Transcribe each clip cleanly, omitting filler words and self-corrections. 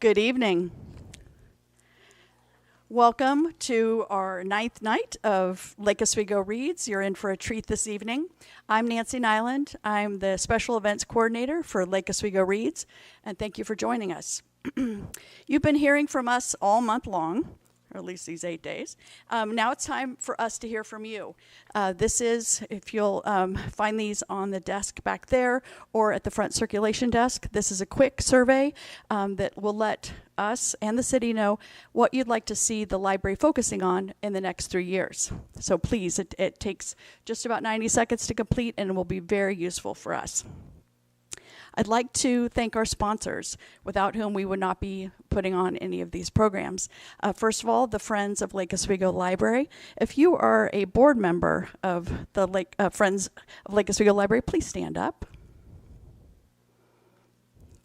Good evening. Welcome to our 9th night of Lake Oswego Reads. You're in for a treat this evening. I'm Nancy Nyland. I'm the Special Events Coordinator for Lake Oswego Reads, and thank you for joining us. You've been hearing from us all month long, or at least these 8 days. Now it's time for us to hear from you. This is, if you'll find these on the desk back there or at the front circulation desk, this is a quick survey that will let us and the city know what you'd like to see the library focusing on in the next 3 years. So please, it takes just about 90 seconds to complete and will be very useful for us. I'd like to thank our sponsors, without whom we would not be putting on any of these programs. First of all, the Friends of Lake Oswego Library. If you are a board member of the Friends of Lake Oswego Library, please stand up.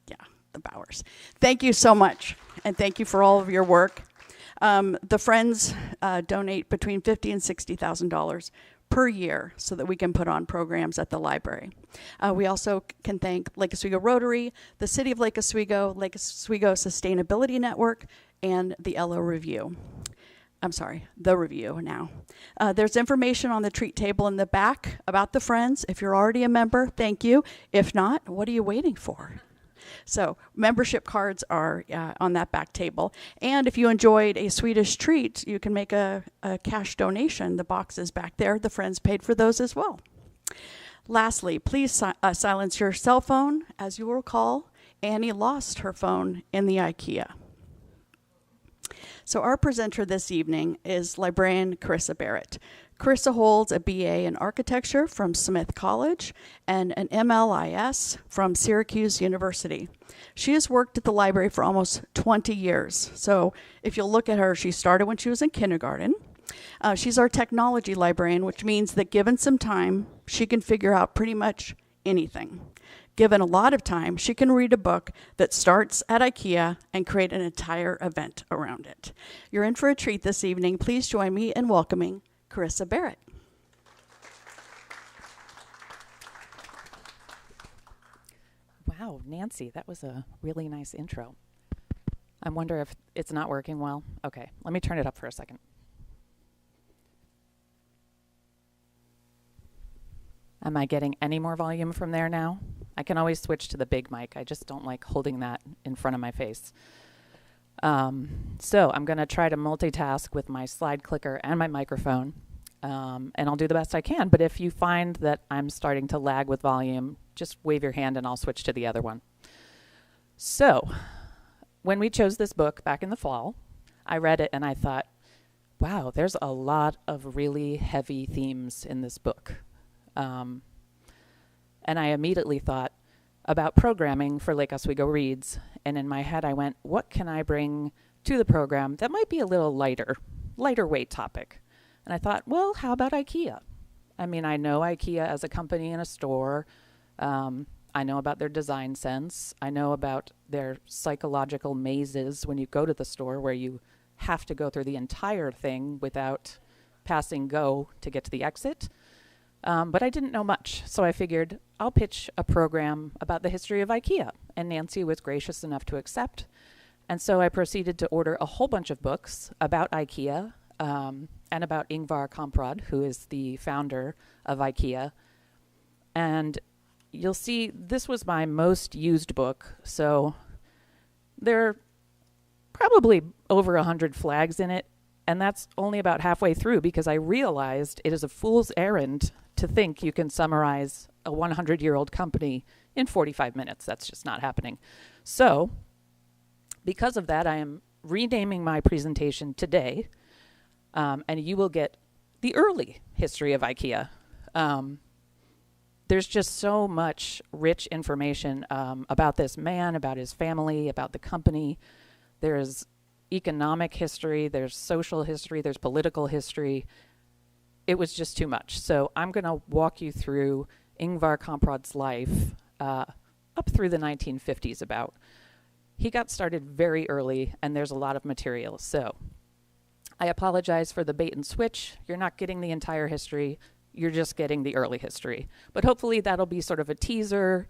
Yeah, the Bowers. Thank you so much, and thank you for all of your work. The Friends donate between $50,000 and $60,000 per year so that we can put on programs at the library. We also can thank Lake Oswego Rotary, the City of Lake Oswego Sustainability Network, and the LO Review. I'm sorry, the Review now. There's information on the treat table in the back about the Friends. If you're already a member, thank you. If not, what are you waiting for? So membership cards are on that back table. And if you enjoyed a Swedish treat, you can make a cash donation. The box is back there. The Friends paid for those as well. Lastly, please silence your cell phone. As you will recall, Annie lost her phone in the IKEA. So our presenter this evening is Librarian Carissa Barrett. Carissa holds a BA in Architecture from Smith College and an MLIS from Syracuse University. She has worked at the library for almost 20 years. So if you'll look at her, she started when she was in kindergarten. She's our technology librarian, which means that given some time, she can figure out pretty much anything. Given a lot of time, she can read a book that starts at IKEA and create an entire event around it. You're in for a treat this evening. Please join me in welcoming Carissa Barrett. Wow, Nancy, that was a really nice intro. I wonder if it's not working well. Okay, let me turn it up for a second. Am I getting any more volume from there now? I can always switch to the big mic. I just don't like holding that in front of my face. So I'm going to try to multitask with my slide clicker and my microphone, and I'll do the best I can. But if you find that I'm starting to lag with volume, just wave your hand and I'll switch to the other one. So when we chose this book back in the fall, I read it and I thought, wow, there's a lot of really heavy themes in this book. And I immediately thought about programming for Lake Oswego Reads. And in my head, I went, what can I bring to the program that might be a little lighter weight topic? And I thought, well, how about IKEA? I mean, I know IKEA as a company and a store. I know about their design sense. I know about their psychological mazes when you go to the store where you have to go through the entire thing without passing go to get to the exit. But I didn't know much, so I figured I'll pitch a program about the history of IKEA, and Nancy was gracious enough to accept. And so I proceeded to order a whole bunch of books about IKEA and about Ingvar Kamprad, who is the founder of IKEA. And you'll see this was my most used book, so there are probably over 100 flags in it, and that's only about halfway through because I realized it is a fool's errand to think you can summarize a 100-year-old company in 45 minutes. That's just not happening. So, because of that, I am renaming my presentation today, and you will get the early history of IKEA. There's just so much rich information about this man, about his family, about the company. There's economic history, there's social history, there's political history. It was just too much. So I'm going to walk you through Ingvar Kamprad's life up through the 1950s about. He got started very early, and there's a lot of material. So I apologize for the bait and switch. You're not getting the entire history. You're just getting the early history. But hopefully that'll be sort of a teaser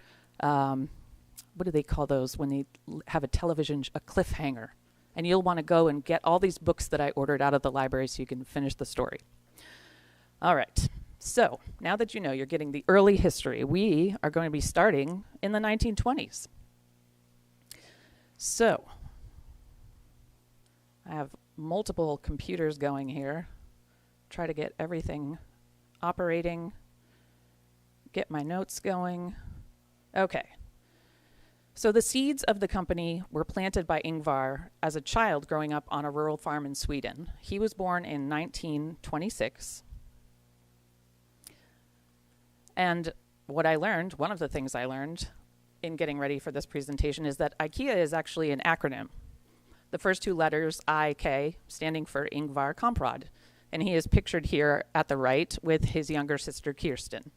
what do they call those when they have a television, a cliffhanger? And you'll want to go and get all these books that I ordered out of the library so you can finish the story. All right. So now that you know you're getting the early history, we are going to be starting in the 1920s. So I have multiple computers going here. Try to get everything operating. Get my notes going. Okay. So the seeds of the company were planted by Ingvar as a child growing up on a rural farm in Sweden. He was born in 1926. And what I learned, one of the things I learned in getting ready for this presentation, is that IKEA is actually an acronym. The first two letters, IK, standing for Ingvar Kamprad. And he is pictured here at the right with his younger sister Kirsten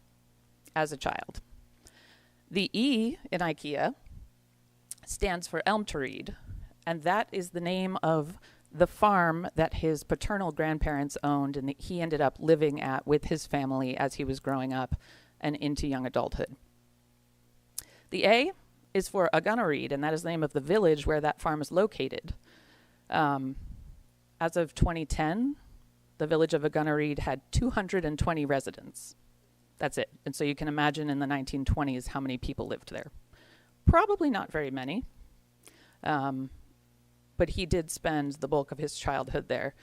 as a child. The E in IKEA stands for Elmteryd, and that is the name of the farm that his paternal grandparents owned and that he ended up living at with his family as he was growing up and into young adulthood. The A is for Agunnaryd, and that is the name of the village where that farm is located. As of 2010, the village of Agunnaryd had 220 residents. That's it. And so you can imagine in the 1920s how many people lived there. Probably not very many, but he did spend the bulk of his childhood there.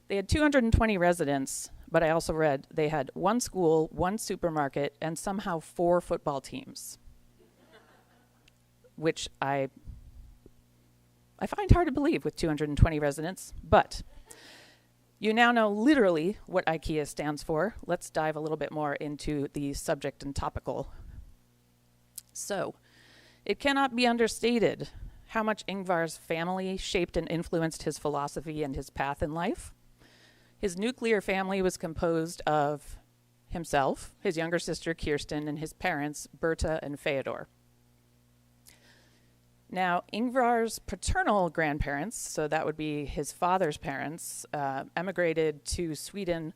They had 220 residents, but I also read they had one school, one supermarket, and somehow 4 football teams, which I find hard to believe with 220 residents, but you now know literally what IKEA stands for. Let's dive a little bit more into the subject and topical. So, it cannot be understated how much Ingvar's family shaped and influenced his philosophy and his path in life. His nuclear family was composed of himself, his younger sister Kirsten, and his parents, Berta and Feodor. Now, Ingvar's paternal grandparents, so that would be his father's parents, emigrated to Sweden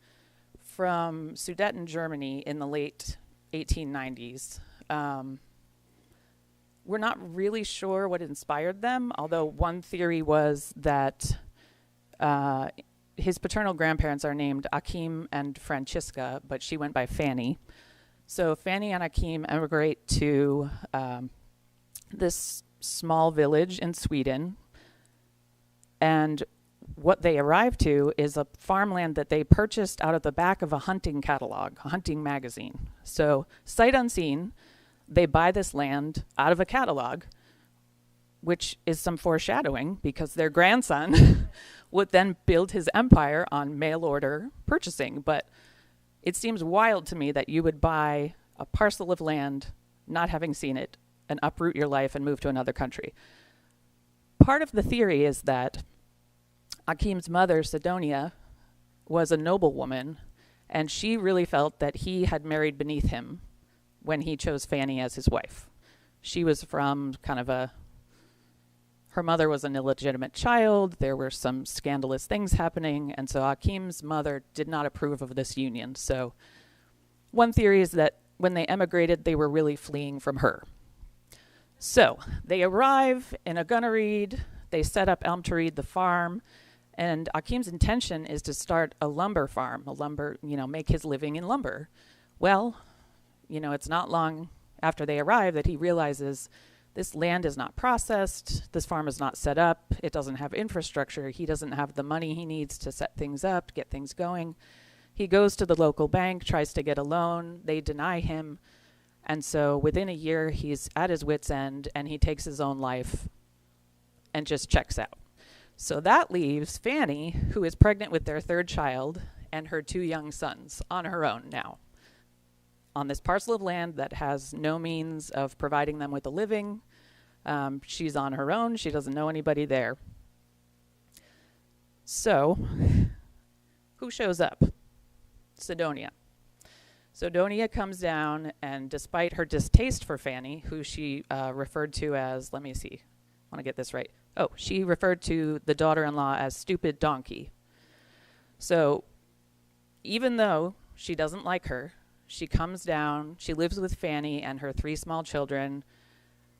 from Sudeten, Germany in the late 1890s. We're not really sure what inspired them, although one theory was that his paternal grandparents are named Achim and Francisca, but she went by Fanny. So Fanny and Achim emigrate to this small village in Sweden, and what they arrive to is a farmland that they purchased out of the back of a hunting catalog, a hunting magazine. So sight unseen, they buy this land out of a catalog, which is some foreshadowing because their grandson would then build his empire on mail order purchasing. But it seems wild to me that you would buy a parcel of land not having seen it and uproot your life and move to another country. Part of the theory is that Achim's mother, Sidonia, was a noblewoman, and she really felt that he had married beneath him when he chose Fanny as his wife. She was from her mother was an illegitimate child, there were some scandalous things happening, and so Achim's mother did not approve of this union. So one theory is that when they emigrated, they were really fleeing from her. So they arrive in Agunnaryd, they set up Elmteryd, the farm, and Achim's intention is to start a lumber farm, make his living in lumber. Well, it's not long after they arrive that he realizes this land is not processed, this farm is not set up, it doesn't have infrastructure, he doesn't have the money he needs to set things up, get things going. He goes to the local bank, tries to get a loan, they deny him, and so within a year he's at his wit's end and he takes his own life and just checks out. So that leaves Fanny, who is pregnant with their third child, and her 2 young sons on her own now, on this parcel of land that has no means of providing them with a living. She's on her own. She doesn't know anybody there. So, who shows up? Sidonia. Sidonia comes down, and despite her distaste for Fanny, who she referred to as, let me see, I want to get this right. Oh, she referred to the daughter-in-law as stupid donkey. So, even though she doesn't like her, she comes down, she lives with Fanny and her 3 small children,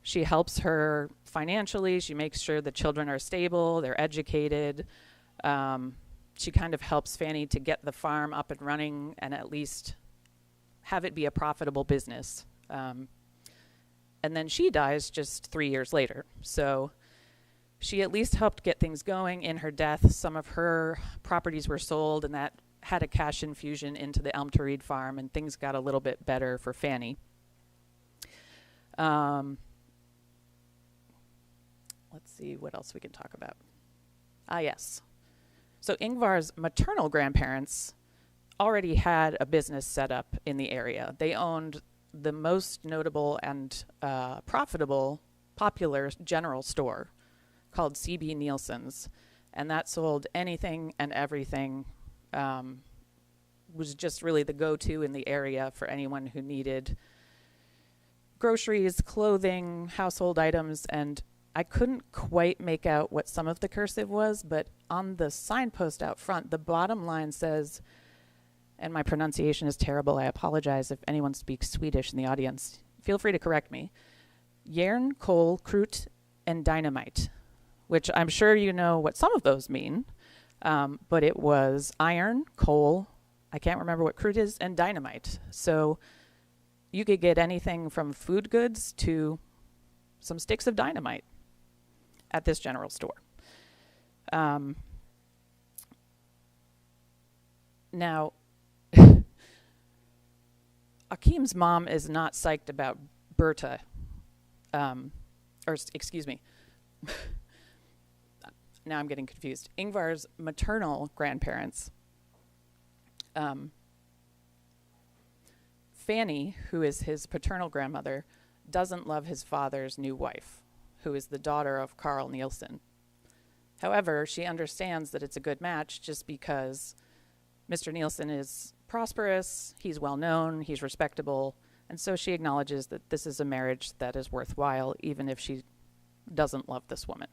She helps her financially. She makes sure the children are stable, they're educated. She kind of helps Fanny to get the farm up and running and at least have it be a profitable business. And then she dies just 3 years later. So she at least helped get things going. In her death, some of her properties were sold, and that had a cash infusion into the Elm to Reed farm, and things got a little bit better for Fanny. Let's see what else we can talk about. Yes. So Ingvar's maternal grandparents already had a business set up in the area. They owned the most notable and popular general store called C.B. Nielsen's, and that sold anything and everything. Was just really the go-to in the area for anyone who needed groceries, clothing, household items, and I couldn't quite make out what some of the cursive was, but on the signpost out front, the bottom line says, and my pronunciation is terrible, I apologize if anyone speaks Swedish in the audience, feel free to correct me, Järn, coal, krut, and dynamite, which I'm sure you know what some of those mean, but it was iron, coal, I can't remember what krut is, and dynamite. So you could get anything from food goods to some sticks of dynamite at this general store. Now, Akim's mom is not psyched about Berta, excuse me, now I'm getting confused. Ingvar's maternal grandparents, Fanny, who is his paternal grandmother, doesn't love his father's new wife, who is the daughter of Carl Nielsen. However, she understands that it's a good match just because Mr. Nielsen is prosperous, he's well known, he's respectable, and so she acknowledges that this is a marriage that is worthwhile, even if she doesn't love this woman.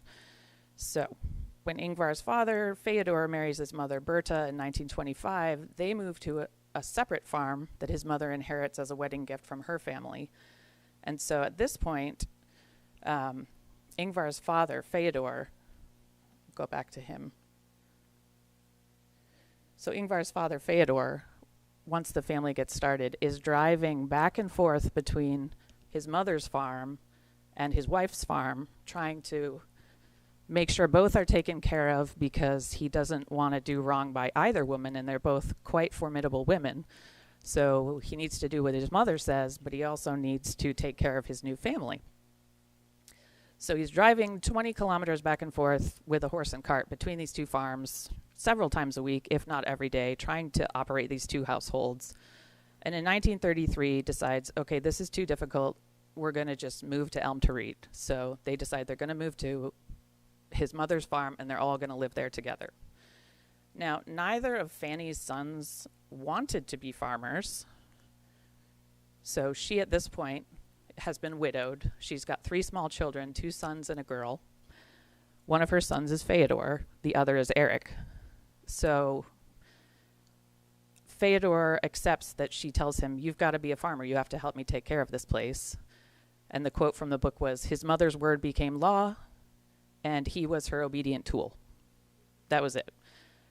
So, when Ingvar's father, Feodor, marries his mother, Berta, in 1925, they move to a separate farm that his mother inherits as a wedding gift from her family. And so at this point, Ingvar's father, Feodor, go back to him. So Ingvar's father, Feodor, once the family gets started, is driving back and forth between his mother's farm and his wife's farm, trying to make sure both are taken care of because he doesn't want to do wrong by either woman, and they're both quite formidable women. So he needs to do what his mother says, but he also needs to take care of his new family. So he's driving 20 kilometers back and forth with a horse and cart between these two farms several times a week, if not every day, trying to operate these two households. And in 1933 decides, okay, this is too difficult. We're going to just move to Elm to Reed. So they decide they're going to move to his mother's farm, and they're all going to live there together. Now, neither of Fanny's sons wanted to be farmers. So she, at this point, has been widowed. She's got 3 small children, 2 sons and a girl. One of her sons is Feodor. The other is Eric. So Feodor accepts that she tells him, you've got to be a farmer. You have to help me take care of this place. And the quote from the book was, his mother's word became law, and he was her obedient tool. That was it.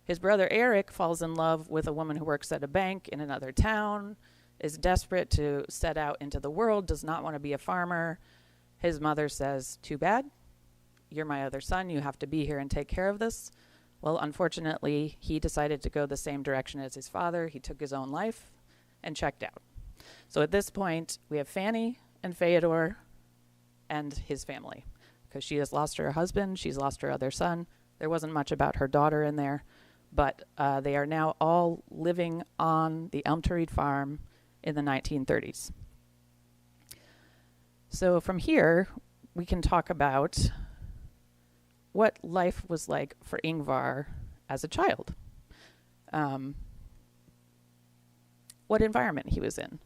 His brother Eric falls in love with a woman who works at a bank in another town, is desperate to set out into the world, does not want to be a farmer. His mother says, too bad. You're my other son. You have to be here and take care of this. Well, unfortunately, he decided to go the same direction as his father. He took his own life and checked out. So at this point, we have Fanny and Feodor and his family, because she has lost her husband, she's lost her other son. There wasn't much about her daughter in there, but they are now all living on the Elm to Reed farm in the 1930s. So from here, we can talk about what life was like for Ingvar as a child. What environment he was in.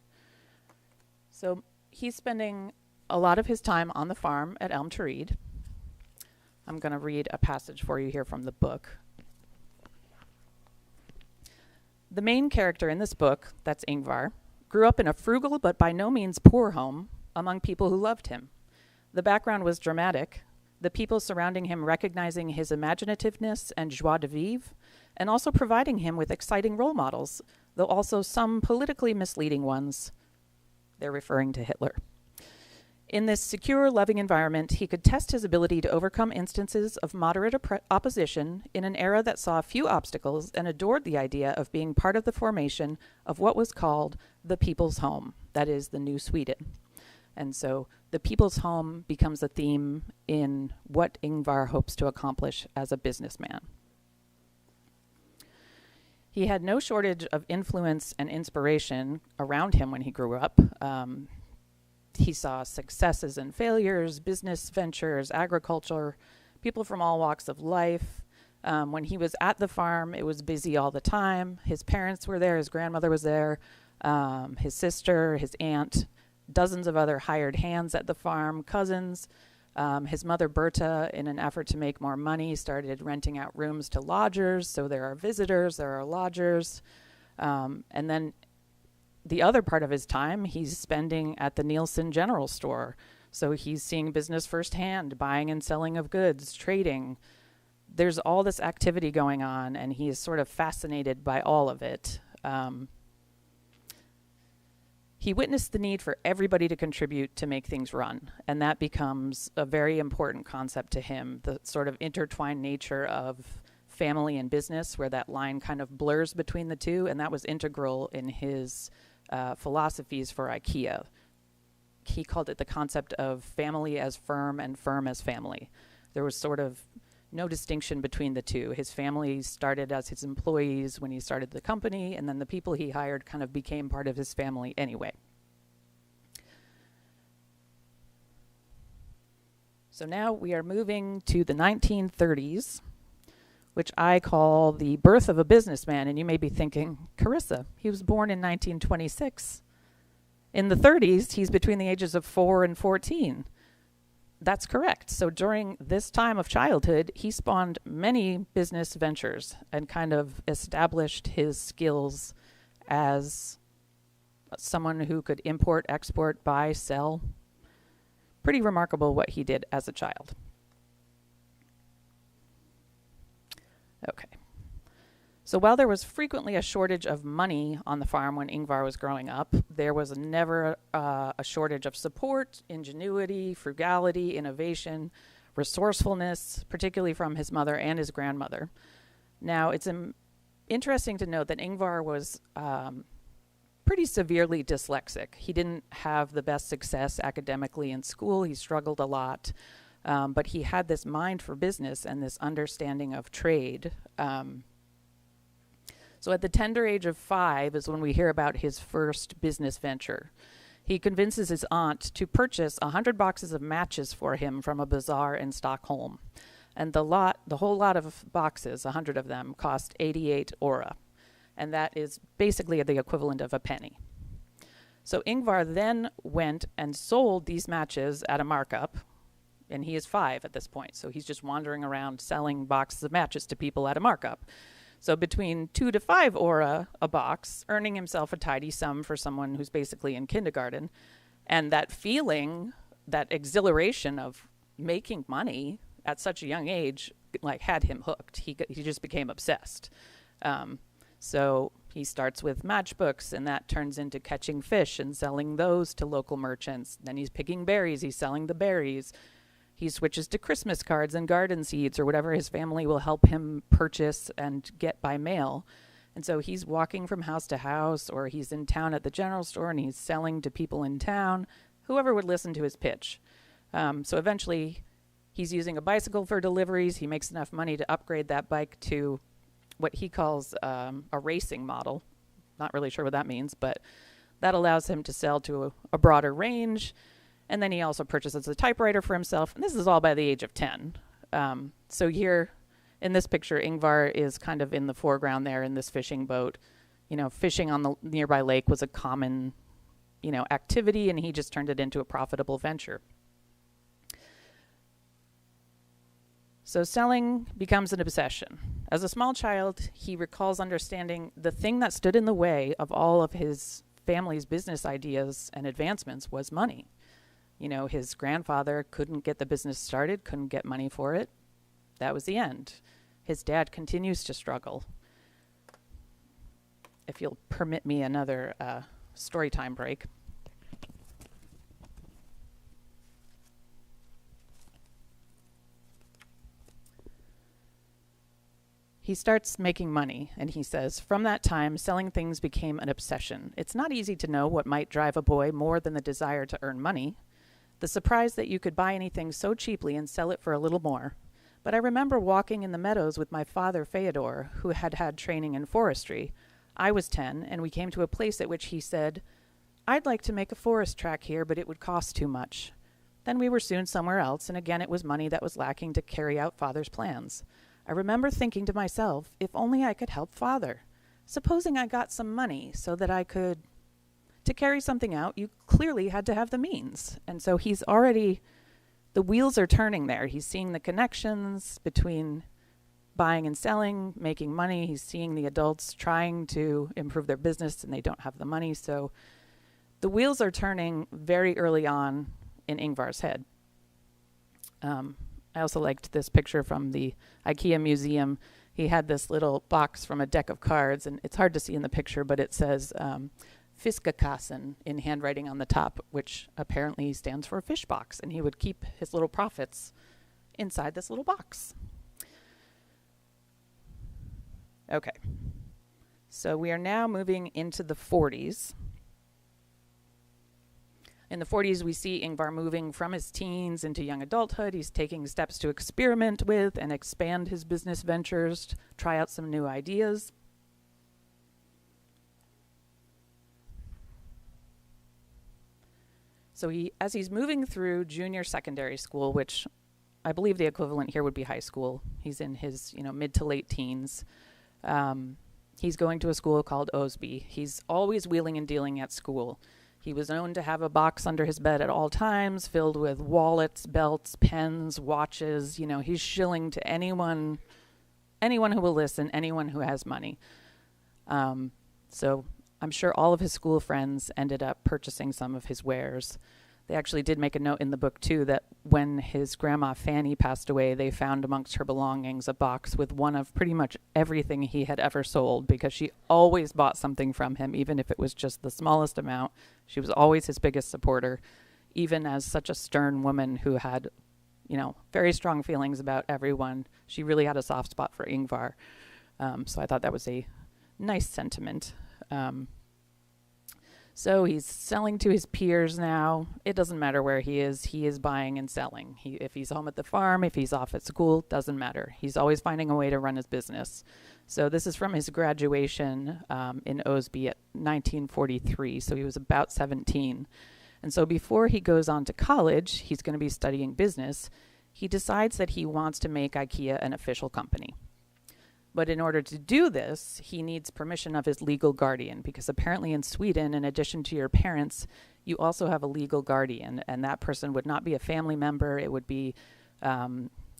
So he's spending a lot of his time on the farm at Elm to Reed. I'm going to read a passage for you here from the book. The main character in this book, that's Ingvar, grew up in a frugal but by no means poor home among people who loved him. The background was dramatic, the people surrounding him recognizing his imaginativeness and joie de vivre, and also providing him with exciting role models, though also some politically misleading ones. They're referring to Hitler. In this secure, loving environment, he could test his ability to overcome instances of moderate opposition in an era that saw few obstacles and adored the idea of being part of the formation of what was called the People's Home, that is, the New Sweden. And so the People's Home becomes a theme in what Ingvar hopes to accomplish as a businessman. He had no shortage of influence and inspiration around him when he grew up. He saw successes and failures, business ventures, agriculture, people from all walks of life. When he was at the farm, it was busy all the time. His parents were there, his grandmother was there, his sister, his aunt, dozens of other hired hands at the farm, cousins. His mother, Berta, in an effort to make more money, started renting out rooms to lodgers. So there are visitors, there are lodgers. And then the other part of his time, he's spending at the Nielsen General Store. So he's seeing business firsthand, buying and selling of goods, trading. There's all this activity going on, and he is sort of fascinated by all of it. He witnessed the need for everybody to contribute to make things run, and that becomes a very important concept to him, the sort of intertwined nature of family and business, where that line kind of blurs between the two, and that was integral in his philosophies for IKEA. He called it the concept of family as firm and firm as family. There was sort of no distinction between the two. His family started as his employees when he started the company, and then the people he hired kind of became part of his family anyway. So now we are moving to the 1930s, which I call the birth of a businessman. And you may be thinking, Carissa, he was born in 1926. In the 30s, he's between the ages of 4 and 14. That's correct. So during this time of childhood, he spawned many business ventures and kind of established his skills as someone who could import, export, buy, sell. Pretty remarkable what he did as a child. Okay. So while there was frequently a shortage of money on the farm when Ingvar was growing up, there was never a shortage of support, ingenuity, frugality, innovation, resourcefulness, particularly from his mother and his grandmother. Now, it's interesting to note that Ingvar was pretty severely dyslexic. He didn't have the best success academically in school. He struggled a lot. But he had this mind for business and this understanding of trade. So at the tender age of 5 is when we hear about his first business venture. He convinces his aunt to purchase 100 boxes of matches for him from a bazaar in Stockholm. And the whole lot of boxes, 100 of them, cost 88 öre. And that is basically the equivalent of a penny. So Ingvar then went and sold these matches at a markup. And he is 5 at this point, so he's just wandering around selling boxes of matches to people at a markup. So between 2 to 5 öre a box, earning himself a tidy sum for someone who's basically in kindergarten. And that feeling, that exhilaration of making money at such a young age, like, had him hooked. He just became obsessed. So he starts with matchbooks, and that turns into catching fish and selling those to local merchants. Then he's picking berries, he's selling the berries. He switches to Christmas cards and garden seeds or whatever his family will help him purchase and get by mail. And so he's walking from house to house, or he's in town at the general store and he's selling to people in town, whoever would listen to his pitch. So eventually he's using a bicycle for deliveries. He makes enough money to upgrade that bike to what he calls a racing model. Not really sure what that means, but that allows him to sell to a broader range. And then he also purchases a typewriter for himself. And this is all by the age of 10. So here in this picture, Ingvar is kind of in the foreground there in this fishing boat. You know, fishing on the nearby lake was a common, activity, and he just turned it into a profitable venture. So selling becomes an obsession. As a small child, he recalls understanding the thing that stood in the way of all of his family's business ideas and advancements was money. His grandfather couldn't get the business started, couldn't get money for it. That was the end. His dad continues to struggle. If you'll permit me another story time break. He starts making money, and he says, "From that time, selling things became an obsession. It's not easy to know what might drive a boy more than the desire to earn money. The surprise that you could buy anything so cheaply and sell it for a little more. But I remember walking in the meadows with my father, Feodor, who had had training in forestry. I was 10, and we came to a place at which he said, 'I'd like to make a forest track here, but it would cost too much.' Then we were soon somewhere else, and again it was money that was lacking to carry out Father's plans. I remember thinking to myself, if only I could help Father. Supposing I got some money so that I could... To carry something out, you clearly had to have the means." And so he's already... The wheels are turning there. He's seeing the connections between buying and selling, making money. He's seeing the adults trying to improve their business and they don't have the money. So the wheels are turning very early on in Ingvar's head. I also liked this picture from the IKEA museum. He had this little box from a deck of cards, and it's hard to see in the picture, but it says Fiskekassen in handwriting on the top, which apparently stands for fish box, and he would keep his little profits inside this little box. Okay, so we are now moving into the 40s. In the 40s, we see Ingvar moving from his teens into young adulthood. He's taking steps to experiment with and expand his business ventures, try out some new ideas. So as he's moving through junior secondary school, which I believe the equivalent here would be high school, he's in his mid to late teens. He's going to a school called Osby. He's always wheeling and dealing at school. He was known to have a box under his bed at all times, filled with wallets, belts, pens, watches. He's shilling to anyone who will listen, anyone who has money. So I'm sure all of his school friends ended up purchasing some of his wares. They actually did make a note in the book, too, that when his grandma Fanny passed away, they found amongst her belongings a box with one of pretty much everything he had ever sold, because she always bought something from him, even if it was just the smallest amount. She was always his biggest supporter, even as such a stern woman who had, very strong feelings about everyone. She really had a soft spot for Ingvar. So I thought that was a nice sentiment. So he's selling to his peers now. It doesn't matter where he is buying and selling. If he's home at the farm, if he's off at school, doesn't matter. He's always finding a way to run his business. So this is from his graduation in Osby at 1943. So he was about 17. And so before he goes on to college, he's going to be studying business. He decides that he wants to make IKEA an official company. But in order to do this, he needs permission of his legal guardian, because apparently in Sweden, in addition to your parents, you also have a legal guardian, and that person would not be a family member. It would be a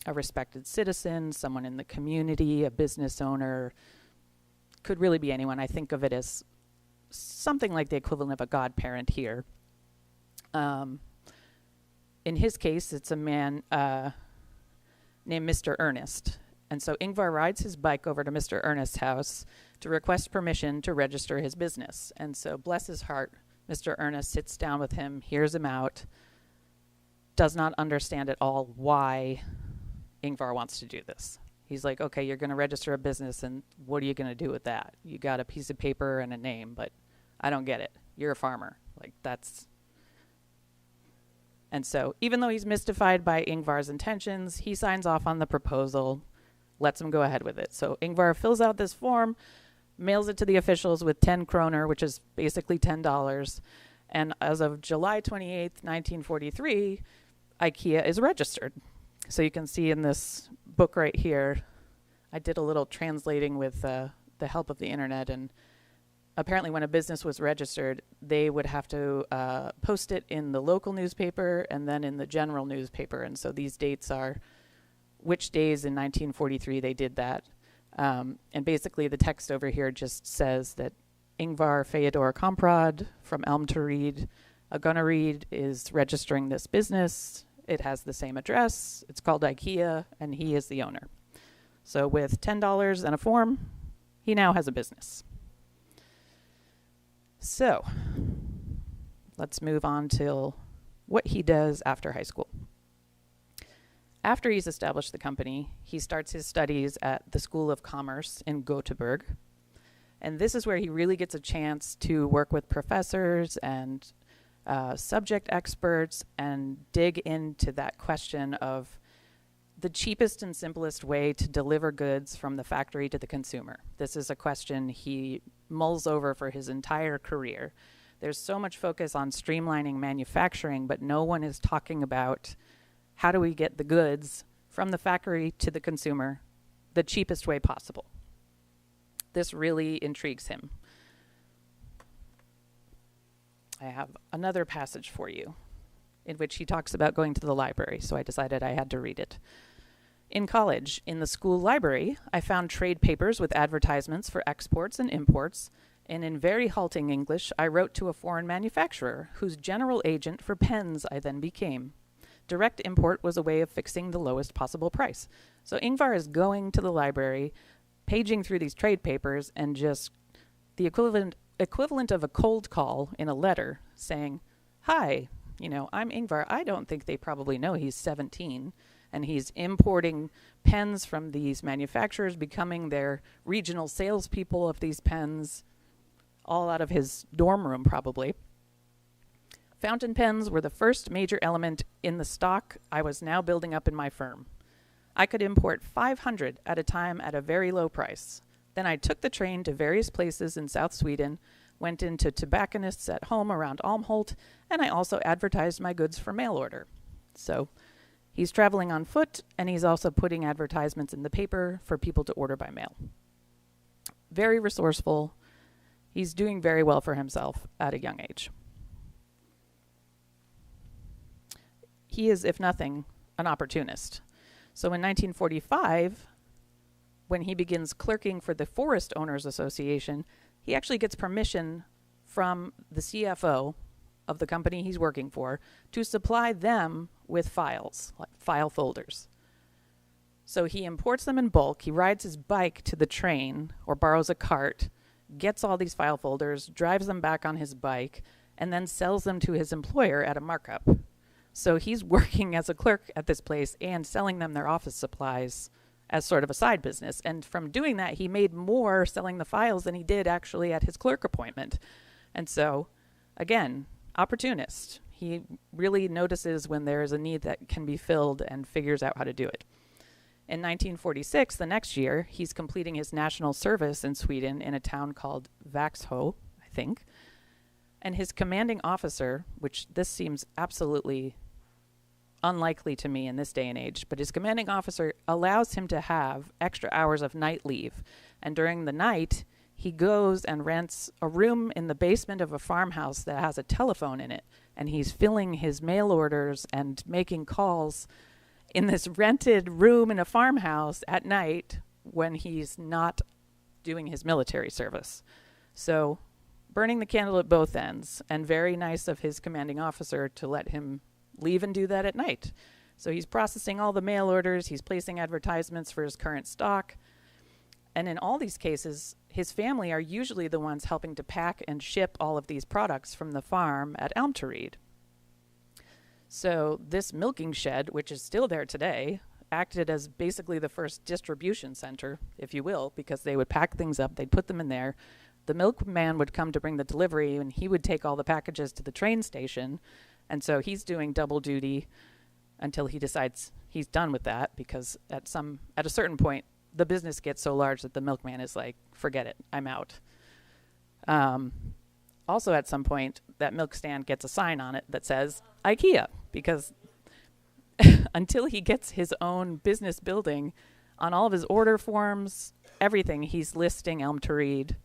respected citizen, someone in the community, a business owner. Could really be anyone. I think of it as something like the equivalent of a godparent here. In his case, it's a man named Mr. Ernest. And so Ingvar rides his bike over to Mr. Ernest's house to request permission to register his business. And so, bless his heart, Mr. Ernest sits down with him, hears him out, does not understand at all why Ingvar wants to do this. He's like, okay, you're going to register a business, and what are you going to do with that? You got a piece of paper and a name, but I don't get it. You're a farmer. That's... And so, even though he's mystified by Ingvar's intentions, he signs off on the proposal, lets him go ahead with it. So Ingvar fills out this form, mails it to the officials with 10 kroner, which is basically $10. And as of July 28th, 1943, IKEA is registered. So you can see in this book right here, I did a little translating with the help of the internet, and apparently when a business was registered, they would have to post it in the local newspaper and then in the general newspaper. And so these dates are which days in 1943 they did that. And basically the text over here just says that Ingvar Feodor Komprad from Elm to Reed Gonna Read is registering this business. It has the same address. It's called IKEA, and he is the owner. So with $10 and a form, he now has a business. So let's move on to what he does after high school. After he's established the company, he starts his studies at the School of Commerce in Gothenburg. And this is where he really gets a chance to work with professors and subject experts and dig into that question of the cheapest and simplest way to deliver goods from the factory to the consumer. This is a question he mulls over for his entire career. There's so much focus on streamlining manufacturing, but no one is talking about how do we get the goods from the factory to the consumer the cheapest way possible. This really intrigues him. I have another passage for you in which he talks about going to the library, so I decided I had to read it. In college, in the school library, I found trade papers with advertisements for exports and imports, and in very halting English, I wrote to a foreign manufacturer, whose general agent for pens I then became. Direct import was a way of fixing the lowest possible price. So Ingvar is going to the library, paging through these trade papers, and just the equivalent of a cold call in a letter saying, "Hi, I'm Ingvar. I don't think they probably know he's 17. And he's importing pens from these manufacturers, becoming their regional salespeople of these pens, all out of his dorm room probably. Fountain pens were the first major element in the stock I was now building up in my firm. I could import 500 at a time at a very low price. Then I took the train to various places in South Sweden, went into tobacconists at home around Almholt, and I also advertised my goods for mail order." So he's traveling on foot, and he's also putting advertisements in the paper for people to order by mail. Very resourceful. He's doing very well for himself at a young age. He is, if nothing, an opportunist. So in 1945, when he begins clerking for the Forest Owners Association, he actually gets permission from the CFO of the company he's working for to supply them with files, like file folders. So he imports them in bulk, he rides his bike to the train or borrows a cart, gets all these file folders, drives them back on his bike, and then sells them to his employer at a markup. So he's working as a clerk at this place and selling them their office supplies as sort of a side business. And from doing that, he made more selling the files than he did actually at his clerk appointment. And so, again, opportunist. He really notices when there is a need that can be filled and figures out how to do it. In 1946, the next year, he's completing his national service in Sweden in a town called Vaxho, I think. And his commanding officer, which this seems absolutely unlikely to me in this day and age, but his commanding officer allows him to have extra hours of night leave. And during the night, he goes and rents a room in the basement of a farmhouse that has a telephone in it. And he's filling his mail orders and making calls in this rented room in a farmhouse at night when he's not doing his military service. So burning the candle at both ends, and very nice of his commanding officer to let him leave and do that at night. So he's processing all the mail orders, he's placing advertisements for his current stock, and in all these cases, his family are usually the ones helping to pack and ship all of these products from the farm at Elmteryd. So this milking shed, which is still there today, acted as basically the first distribution center, if you will, because they would pack things up, they'd put them in there. The milkman would come to bring the delivery, and he would take all the packages to the train station. And so he's doing double duty until he decides he's done with that, because at a certain point, the business gets so large that the milkman is like, forget it, I'm out. Also at some point, that milk stand gets a sign on it that says IKEA, because until he gets his own business building, on all of his order forms, everything, he's listing Elmteryd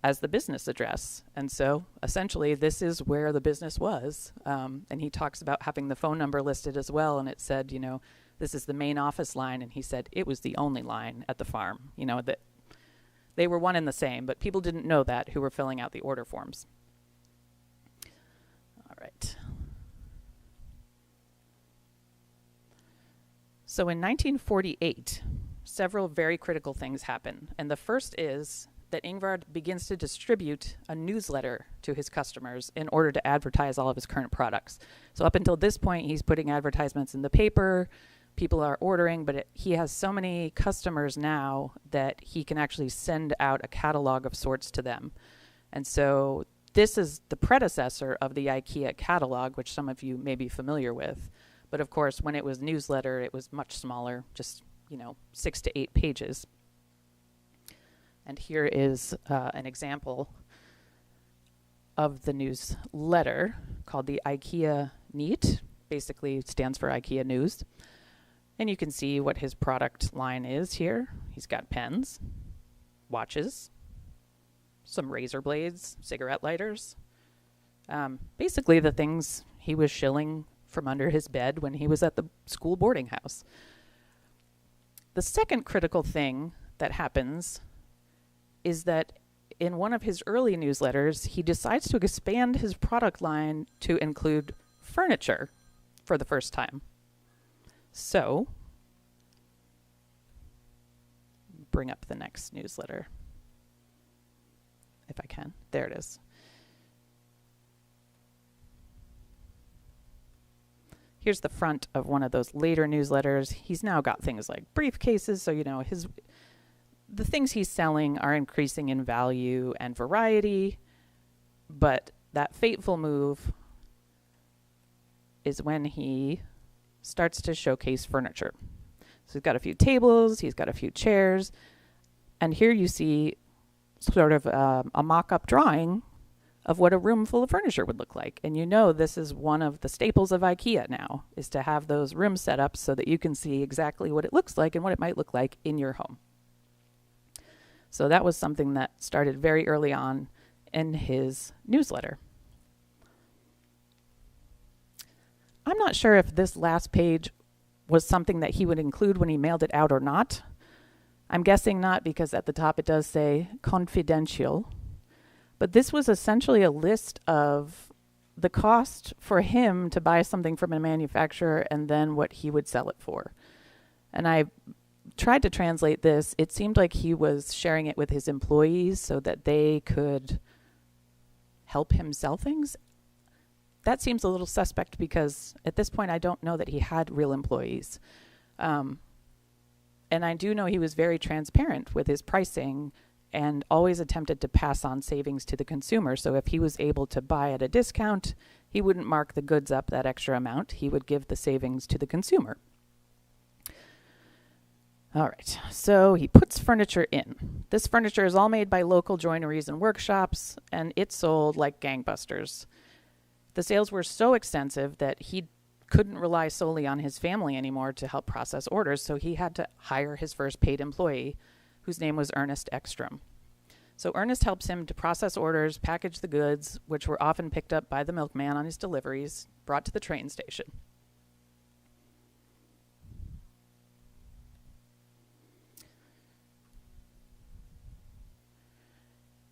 as the business address. And so essentially this is where the business was. And he talks about having the phone number listed as well. And it said, this is the main office line. And he said it was the only line at the farm, that they were one and the same, but people didn't know that who were filling out the order forms. All right. So in 1948, several very critical things happen. And the first is that Ingvar begins to distribute a newsletter to his customers in order to advertise all of his current products. So up until this point, he's putting advertisements in the paper, people are ordering, but he has so many customers now that he can actually send out a catalog of sorts to them. And so this is the predecessor of the IKEA catalog, which some of you may be familiar with. But of course, when it was newsletter, it was much smaller, just 6 to 8 pages. And here is an example of the newsletter called the IKEA Neat. Basically, it stands for IKEA News. And you can see what his product line is here. He's got pens, watches, some razor blades, cigarette lighters. Basically, the things he was shilling from under his bed when he was at the school boarding house. The second critical thing that happens is that in one of his early newsletters, he decides to expand his product line to include furniture for the first time. So, bring up the next newsletter, if I can. There it is. Here's the front of one of those later newsletters. He's now got things like briefcases, so the things he's selling are increasing in value and variety, but that fateful move is when he starts to showcase furniture. So he's got a few tables, he's got a few chairs, and here you see sort of a mock-up drawing of what a room full of furniture would look like. And this is one of the staples of IKEA now, is to have those rooms set up so that you can see exactly what it looks like and what it might look like in your home. So that was something that started very early on in his newsletter. I'm not sure if this last page was something that he would include when he mailed it out or not. I'm guessing not, because at the top it does say confidential. But this was essentially a list of the cost for him to buy something from a manufacturer and then what he would sell it for. And I tried to translate this. It seemed like he was sharing it with his employees so that they could help him sell things. That seems a little suspect, because at this point I don't know that he had real employees. And I do know he was very transparent with his pricing and always attempted to pass on savings to the consumer. So if he was able to buy at a discount, he wouldn't mark the goods up that extra amount. He would give the savings to the consumer. All right, so he puts furniture in. This furniture is all made by local joineries and workshops, and it sold like gangbusters. The sales were so extensive that he couldn't rely solely on his family anymore to help process orders, so he had to hire his first paid employee, whose name was Ernest Ekstrom. So Ernest helps him to process orders, package the goods, which were often picked up by the milkman on his deliveries, brought to the train station.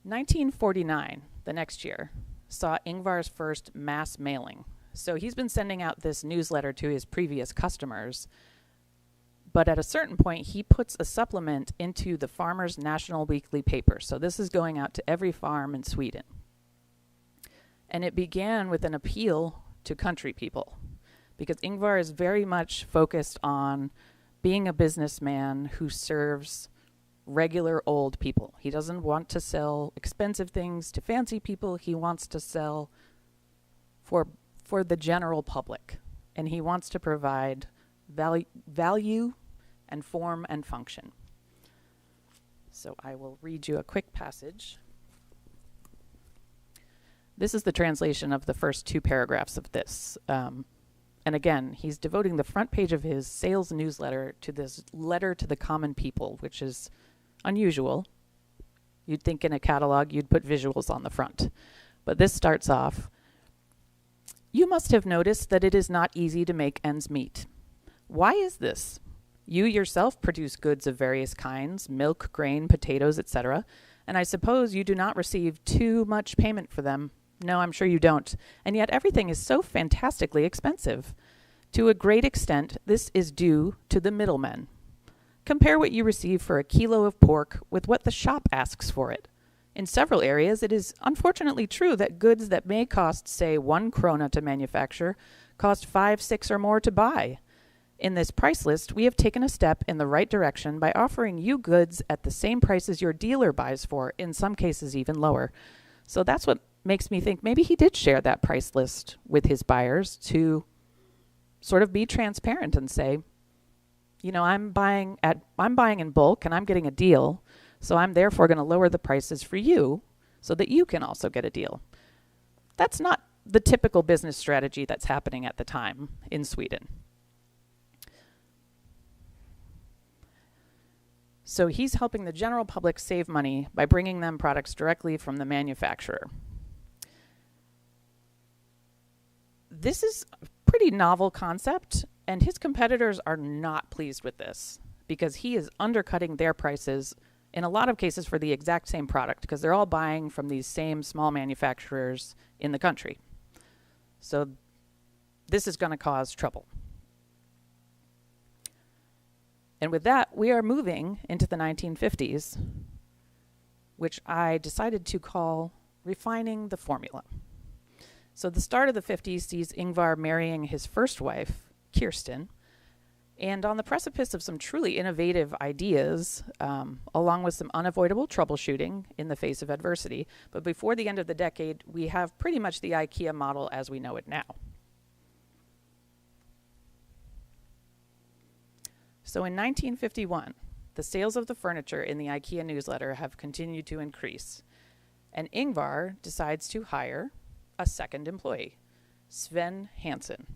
In 1949, the next year, saw Ingvar's first mass mailing. So he's been sending out this newsletter to his previous customers, but at a certain point, he puts a supplement into the Farmers' National Weekly paper. So this is going out to every farm in Sweden. And it began with an appeal to country people, because Ingvar is very much focused on being a businessman who serves regular old people. He doesn't want to sell expensive things to fancy people. He wants to sell for the general public. And he wants to provide value and form and function. So I will read you a quick passage. This is the translation of the first 2 paragraphs of this. And again, he's devoting the front page of his sales newsletter to this letter to the common people, which is unusual. You'd think in a catalog you'd put visuals on the front. But this starts off, "You must have noticed that it is not easy to make ends meet. Why is this? You yourself produce goods of various kinds, milk, grain, potatoes, etc., and I suppose you do not receive too much payment for them, No, I'm sure you don't. And yet everything is so fantastically expensive. To a great extent, this is due to the middlemen. Compare what you receive for a kilo of pork with what the shop asks for it. In several areas, it is unfortunately true that goods that may cost, say, 1 krona to manufacture cost 5, 6, or more to buy. In this price list, we have taken a step in the right direction by offering you goods at the same prices your dealer buys for, in some cases even lower. So that's what makes me think maybe he did share that price list with his buyers to sort of be transparent and say, you know, I'm buying in bulk and I'm getting a deal, so I'm therefore going to lower the prices for you so that you can also get a deal. That's not the typical business strategy that's happening at the time in Sweden. So he's helping the general public save money by bringing them products directly from the manufacturer. This is a pretty novel concept, and his competitors are not pleased with this because he is undercutting their prices in a lot of cases for the exact same product because they're all buying from these same small manufacturers in the country. So this is going to cause trouble. And with that, we are moving into the 1950s, which I decided to call refining the formula. So the start of the 50s sees Ingvar marrying his first wife, Kirsten, and on the precipice of some truly innovative ideas, along with some unavoidable troubleshooting in the face of adversity. But before the end of the decade, we have pretty much the IKEA model as we know it now. So in 1951, the sales of the furniture in the IKEA newsletter have continued to increase, and Ingvar decides to hire a second employee, Sven Hansen.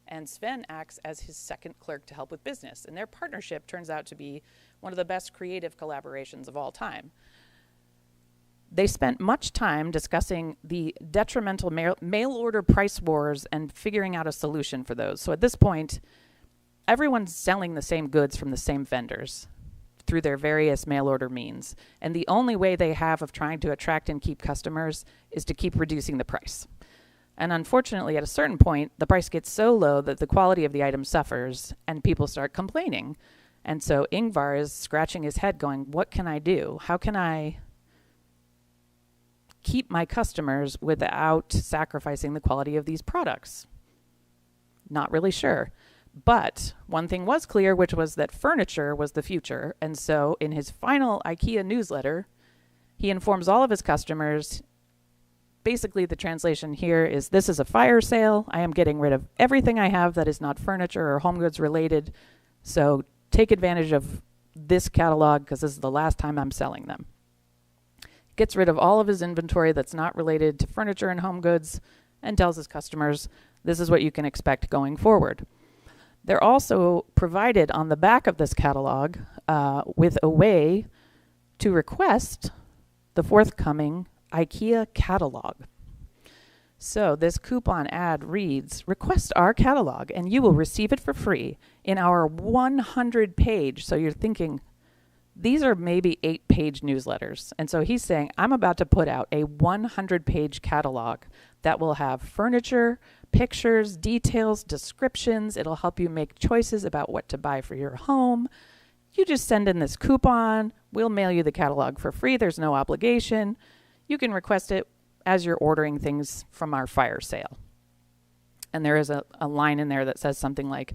And Sven acts as his second clerk to help with business, and their partnership turns out to be one of the best creative collaborations of all time. They spent much time discussing the detrimental mail order price wars and figuring out a solution for those. So at this point, everyone's selling the same goods from the same vendors through their various mail order means. And the only way they have of trying to attract and keep customers is to keep reducing the price. And unfortunately, at a certain point, the price gets so low that the quality of the item suffers and people start complaining. And so Ingvar is scratching his head going, what can I do? How can I keep my customers without sacrificing the quality of these products? Not really sure. But one thing was clear, which was that furniture was the future. And so in his final IKEA newsletter, he informs all of his customers, basically the translation here is, this is a fire sale. I am getting rid of everything I have that is not furniture or home goods related. So take advantage of this catalog because this is the last time I'm selling them. Gets rid of all of his inventory that's not related to furniture and home goods and tells his customers, this is what you can expect going forward. They're also provided on the back of this catalog with a way to request the forthcoming IKEA catalog. So this coupon ad reads, request our catalog and you will receive it for free in our 100-page. So you're thinking, these are maybe 8-page newsletters. And so he's saying, I'm about to put out a 100-page catalog that will have furniture, pictures, details, descriptions. It'll help you make choices about what to buy for your home. You just send in this coupon. We'll mail you the catalog for free. There's no obligation. You can request it as you're ordering things from our fire sale. And there is a line in there that says something like,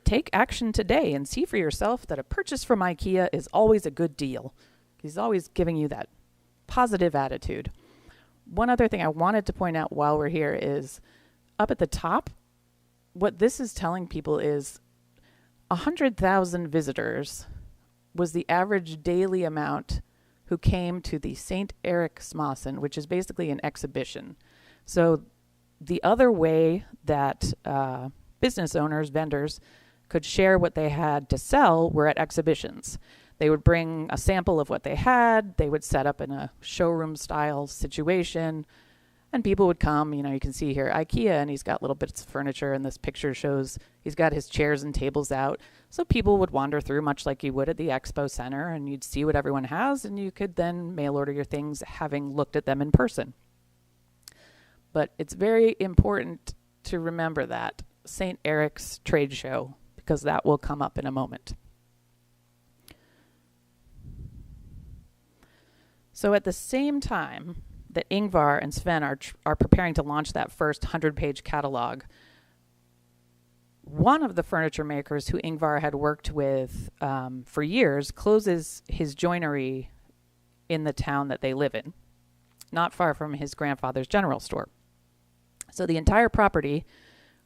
take action today and see for yourself that a purchase from IKEA is always a good deal. He's always giving you that positive attitude. One other thing I wanted to point out while we're here is up at the top, what this is telling people is 100,000 visitors was the average daily amount who came to the St. Erik Smasen, which is basically an exhibition. So the other way that business owners, vendors, could share what they had to sell were at exhibitions. They would bring a sample of what they had. They would set up in a showroom style situation and people would come. You know, you can see here IKEA and he's got little bits of furniture and this picture shows he's got his chairs and tables out. So people would wander through much like you would at the expo center and you'd see what everyone has and you could then mail order your things having looked at them in person. But it's very important to remember that St. Eric's trade show, because that will come up in a moment. So at the same time that Ingvar and Sven are preparing to launch that first 100-page catalog, one of the furniture makers who Ingvar had worked with for years closes his joinery in the town that they live in, not far from his grandfather's general store. So the entire property,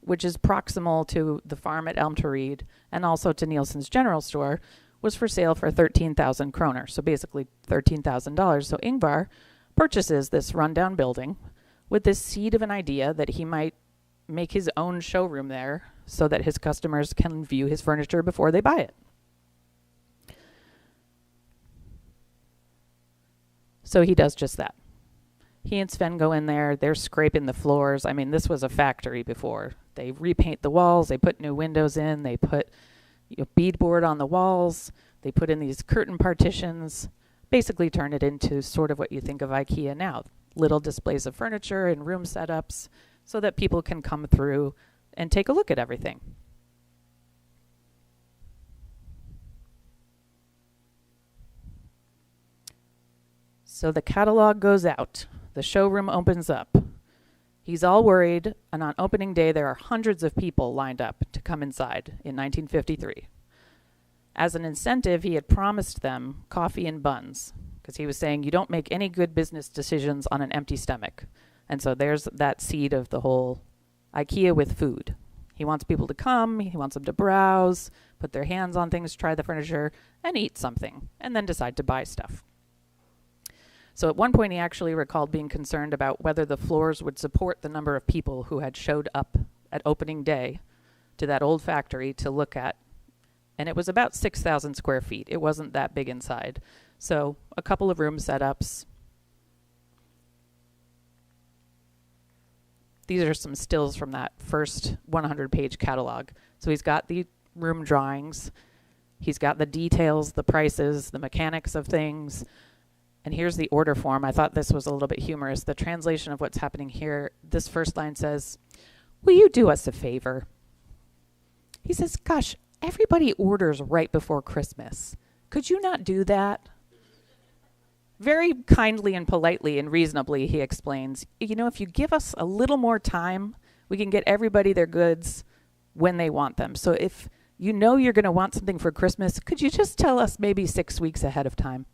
which is proximal to the farm at Elm to Reed and also to Nielsen's general store, was for sale for 13,000 kroner, so basically $13,000. So Ingvar purchases this rundown building with this seed of an idea that he might make his own showroom there so that his customers can view his furniture before they buy it. So he does just that. He and Sven go in there, they're scraping the floors. I mean, this was a factory before. They repaint the walls, they put new windows in, they put beadboard on the walls, they put in these curtain partitions, basically turn it into sort of what you think of IKEA now. Little displays of furniture and room setups so that people can come through and take a look at everything. So the catalog goes out. The showroom opens up. He's all worried, and on opening day there are hundreds of people lined up to come inside in 1953. As an incentive, he had promised them coffee and buns, because he was saying you don't make any good business decisions on an empty stomach. And so there's that seed of the whole IKEA with food. He wants people to come, he wants them to browse, put their hands on things, try the furniture, and eat something, and then decide to buy stuff. So at one point he actually recalled being concerned about whether the floors would support the number of people who had showed up at opening day to that old factory to look at. And it was about 6,000 square feet. It wasn't that big inside. So a couple of room setups. These are some stills from that first 100-page catalog. So he's got the room drawings. He's got the details, the prices, the mechanics of things. And here's the order form. I thought this was a little bit humorous. The translation of what's happening here, this first line says, "Will you do us a favor?" He says, "Gosh, everybody orders right before Christmas. Could you not do that?" Very kindly and politely and reasonably, he explains, if you give us a little more time, we can get everybody their goods when they want them. So if you know you're going to want something for Christmas, could you just tell us maybe 6 weeks ahead of time?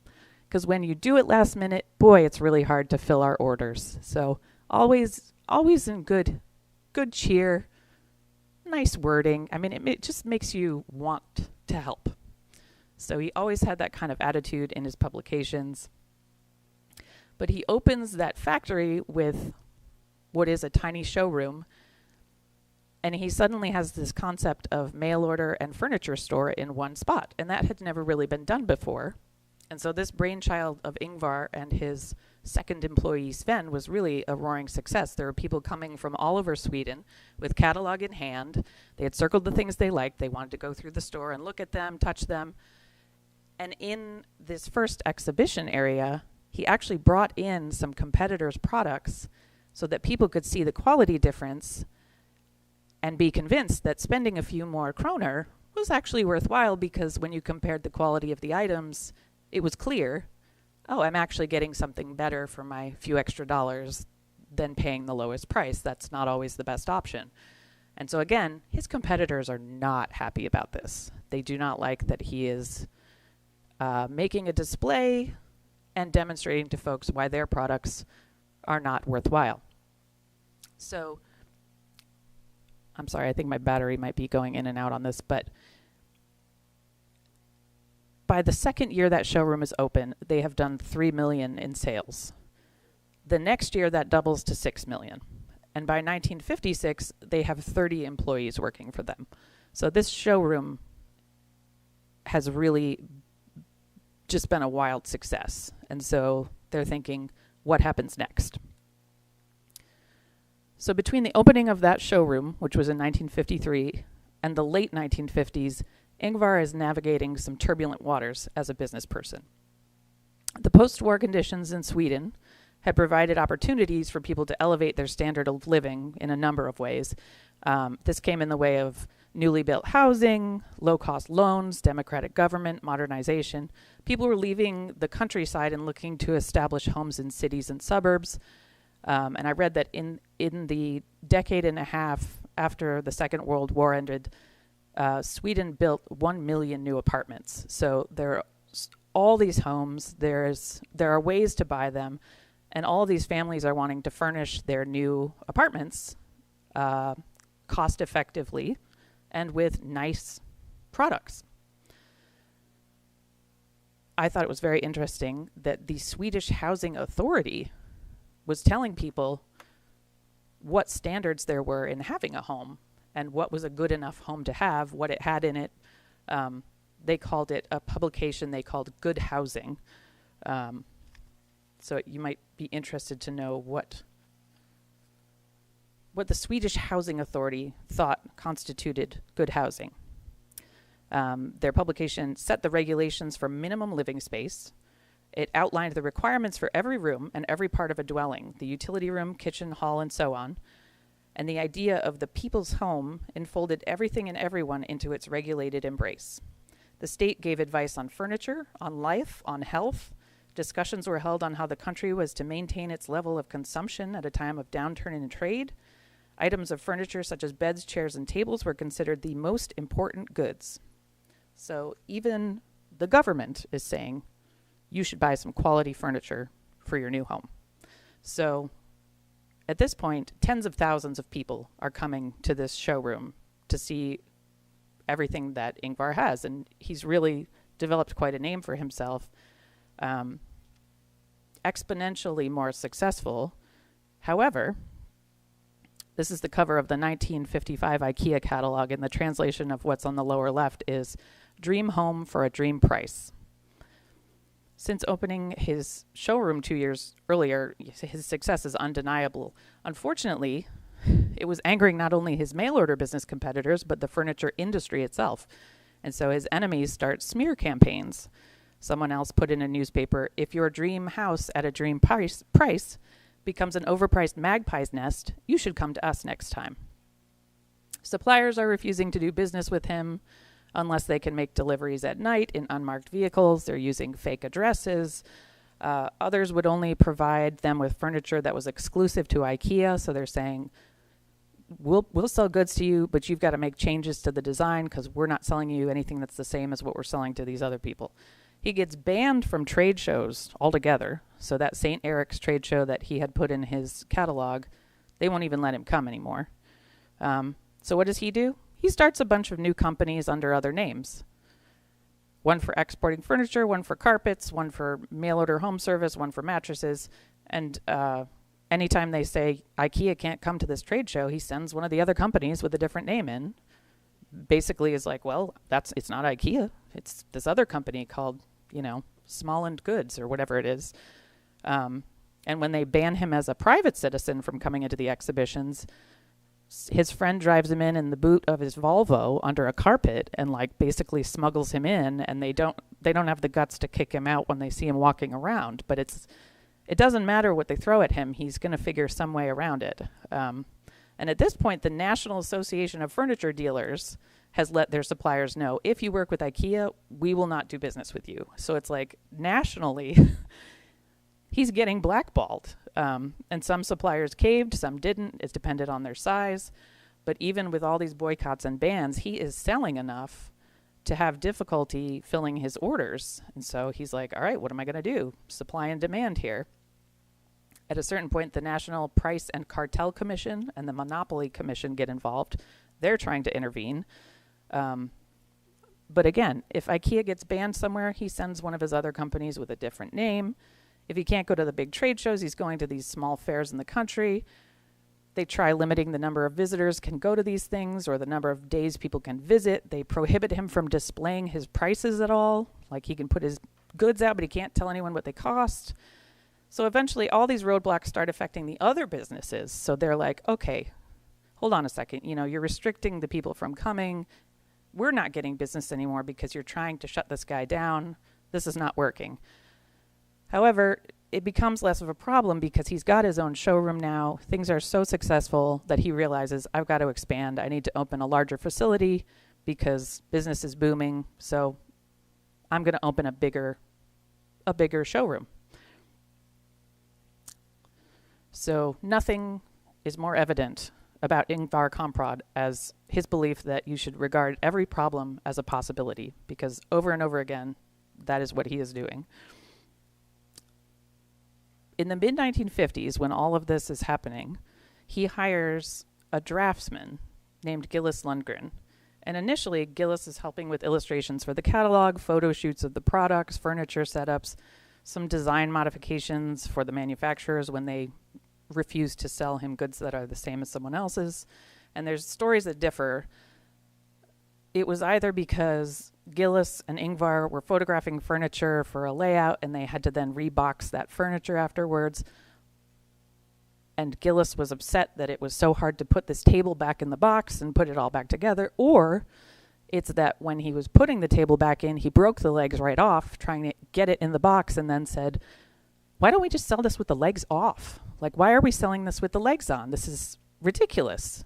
Because when you do it last minute, boy, it's really hard to fill our orders. So always in good cheer, nice wording. I mean, it just makes you want to help. So he always had that kind of attitude in his publications. But he opens that factory with what is a tiny showroom, and he suddenly has this concept of mail order and furniture store in one spot, and that had never really been done before. And so this brainchild of Ingvar and his second employee, Sven, was really a roaring success. There were people coming from all over Sweden with catalog in hand. They had circled the things they liked. They wanted to go through the store and look at them, touch them. And in this first exhibition area, he actually brought in some competitors' products so that people could see the quality difference and be convinced that spending a few more kroner was actually worthwhile, because when you compared the quality of the items, it was clear, oh, I'm actually getting something better for my few extra dollars than paying the lowest price. That's not always the best option. And so again, his competitors are not happy about this. They do not like that he is making a display and demonstrating to folks why their products are not worthwhile. So, I'm sorry, I think my battery might be going in and out on this, but by the second year that showroom is open, they have done 3 million in sales. The next year that doubles to 6 million. And by 1956, they have 30 employees working for them. So this showroom has really just been a wild success. And so they're thinking, what happens next? So between the opening of that showroom, which was in 1953, and the late 1950s, Ingvar is navigating some turbulent waters as a business person. The post-war conditions in Sweden had provided opportunities for people to elevate their standard of living in a number of ways. This came in the way of newly built housing, low-cost loans, democratic government, modernization. People were leaving the countryside and looking to establish homes in cities and suburbs. And I read that in the decade and a half after the Second World War ended, Sweden built 1 million new apartments. So there are all these homes. There are ways to buy them. And all of these families are wanting to furnish their new apartments cost effectively and with nice products. I thought it was very interesting that the Swedish Housing Authority was telling people what standards there were in having a home and what was a good enough home to have, what it had in it. They called it a publication they called Good Housing. So you might be interested to know what the Swedish Housing Authority thought constituted good housing. Their publication set the regulations for minimum living space. It outlined the requirements for every room and every part of a dwelling, the utility room, kitchen, hall, and so on. And the idea of the people's home enfolded everything and everyone into its regulated embrace. The state gave advice on furniture, on life, on health. Discussions were held on how the country was to maintain its level of consumption at a time of downturn in trade. Items of furniture such as beds, chairs, and tables were considered the most important goods. So even the government is saying you should buy some quality furniture for your new home. So at this point, tens of thousands of people are coming to this showroom to see everything that Ingvar has. And he's really developed quite a name for himself. Exponentially more successful. However, this is the cover of the 1955 IKEA catalog, and the translation of what's on the lower left is "Dream home for a dream price." Since opening his showroom 2 years earlier, his success is undeniable. Unfortunately, it was angering not only his mail-order business competitors, but the furniture industry itself. And so his enemies start smear campaigns. Someone else put in a newspaper, "If your dream house at a dream price becomes an overpriced magpie's nest, you should come to us next time." Suppliers are refusing to do business with him unless they can make deliveries at night in unmarked vehicles. They're using fake addresses. Others would only provide them with furniture that was exclusive to IKEA. So they're saying, we'll sell goods to you, but you've got to make changes to the design because we're not selling you anything that's the same as what we're selling to these other people. He gets banned from trade shows altogether. So that St. Eric's trade show that he had put in his catalog, they won't even let him come anymore. So what does he do? He starts a bunch of new companies under other names. One for exporting furniture, one for carpets, one for mail-order home service, one for mattresses. And anytime they say IKEA can't come to this trade show, he sends one of the other companies with a different name in. Basically is like, well, it's not IKEA. It's this other company called, Small Goods or whatever it is. And when they ban him as a private citizen from coming into the exhibitions, his friend drives him in the boot of his Volvo under a carpet and basically smuggles him in, and they don't have the guts to kick him out when they see him walking around. But it doesn't matter what they throw at him. He's going to figure some way around it. And at this point, the National Association of Furniture Dealers has let their suppliers know, if you work with IKEA, we will not do business with you. So it's nationally, he's getting blackballed. And some suppliers caved, some didn't. It's depended on their size. But even with all these boycotts and bans, he is selling enough to have difficulty filling his orders. And so he's like, all right, what am I going to do? Supply and demand here. At a certain point, the National Price and Cartel Commission and the Monopoly Commission get involved. They're trying to intervene. But again, if IKEA gets banned somewhere, he sends one of his other companies with a different name. If he can't go to the big trade shows, he's going to these small fairs in the country. They try limiting the number of visitors can go to these things or the number of days people can visit. They prohibit him from displaying his prices at all. He can put his goods out, but he can't tell anyone what they cost. So eventually all these roadblocks start affecting the other businesses. So they're like, okay, hold on a second. You're restricting the people from coming. We're not getting business anymore because you're trying to shut this guy down. This is not working. However, it becomes less of a problem because he's got his own showroom now. Things are so successful that he realizes, I've got to expand. I need to open a larger facility because business is booming. So I'm going to open a bigger showroom. So nothing is more evident about Ingvar Kamprad as his belief that you should regard every problem as a possibility, because over and over again, that is what he is doing. In the mid-1950s, when all of this is happening, he hires a draftsman named Gillis Lundgren. And initially, Gillis is helping with illustrations for the catalog, photo shoots of the products, furniture setups, some design modifications for the manufacturers when they refuse to sell him goods that are the same as someone else's. And there's stories that differ. It was either because Gillis and Ingvar were photographing furniture for a layout and they had to then rebox that furniture afterwards. And Gillis was upset that it was so hard to put this table back in the box and put it all back together. Or it's that when he was putting the table back in, he broke the legs right off trying to get it in the box and then said, why don't we just sell this with the legs off? Like, why are we selling this with the legs on? This is ridiculous.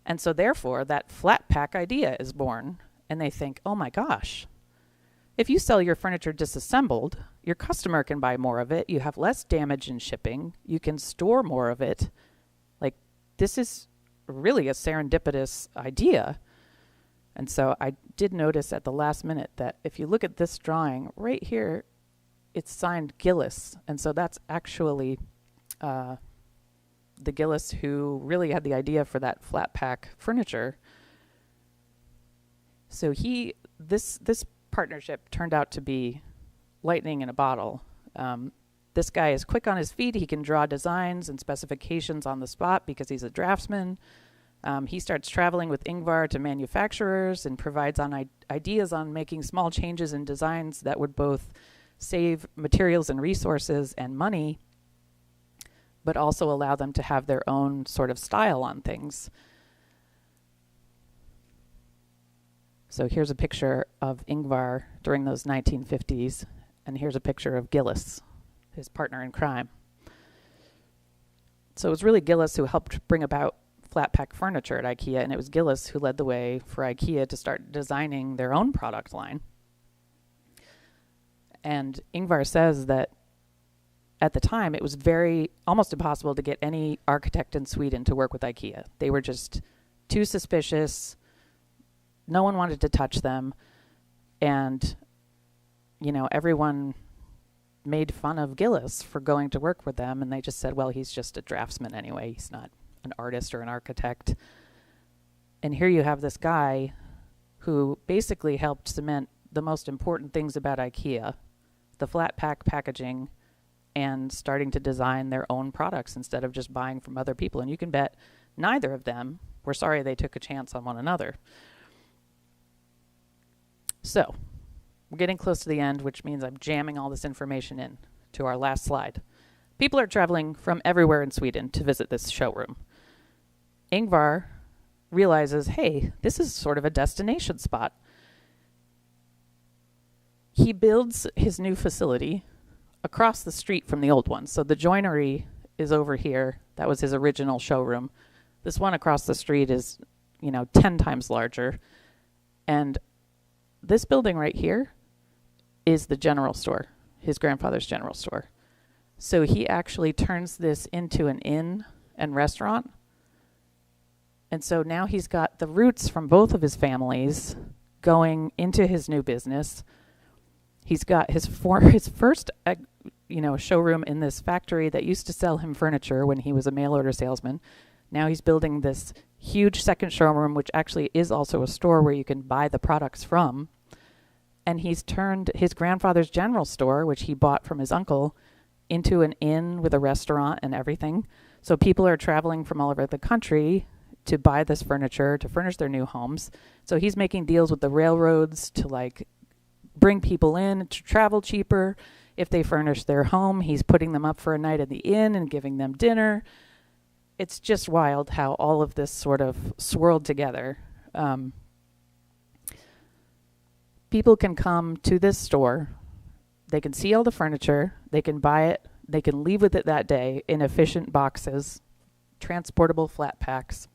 And so therefore, that flat pack idea is born. And they think, oh my gosh, if you sell your furniture disassembled, your customer can buy more of it. You have less damage in shipping. You can store more of it. Like, this is really a serendipitous idea. And so I did notice at the last minute that if you look at this drawing right here, it's signed Gillis. And so that's actually the Gillis who really had the idea for that flat pack furniture. So this partnership turned out to be lightning in a bottle. This guy is quick on his feet. He can draw designs and specifications on the spot because he's a draftsman. He starts traveling with Ingvar to manufacturers and provides ideas on making small changes in designs that would both save materials and resources and money, but also allow them to have their own sort of style on things. So here's a picture of Ingvar during those 1950s, and here's a picture of Gillis, his partner in crime. So it was really Gillis who helped bring about flat pack furniture at IKEA, and it was Gillis who led the way for IKEA to start designing their own product line. And Ingvar says that at the time, it was almost impossible to get any architect in Sweden to work with IKEA. They were just too suspicious. No one wanted to touch them. And, everyone made fun of Gillis for going to work with them. And they just said, well, he's just a draftsman anyway. He's not an artist or an architect. And here you have this guy who basically helped cement the most important things about IKEA, the flat pack packaging, and starting to design their own products instead of just buying from other people. And you can bet neither of them were sorry they took a chance on one another. So, we're getting close to the end, which means I'm jamming all this information in to our last slide. People are traveling from everywhere in Sweden to visit this showroom. Ingvar realizes, hey, this is sort of a destination spot. He builds his new facility across the street from the old one. So the joinery is over here. That was his original showroom. This one across the street is, 10 times larger. And this building right here is the general store, his grandfather's general store. So he actually turns this into an inn and restaurant. And so now he's got the roots from both of his families going into his new business. He's got his first showroom in this factory that used to sell him furniture when he was a mail order salesman. Now he's building this huge second showroom, which actually is also a store where you can buy the products from. And he's turned his grandfather's general store, which he bought from his uncle, into an inn with a restaurant and everything. So people are traveling from all over the country to buy this furniture, to furnish their new homes. So he's making deals with the railroads to bring people in to travel cheaper. If they furnish their home, he's putting them up for a night at the inn and giving them dinner. It's just wild how all of this sort of swirled together. People can come to this store. They can see all the furniture. They can buy it. They can leave with it that day in efficient boxes, transportable flat packs.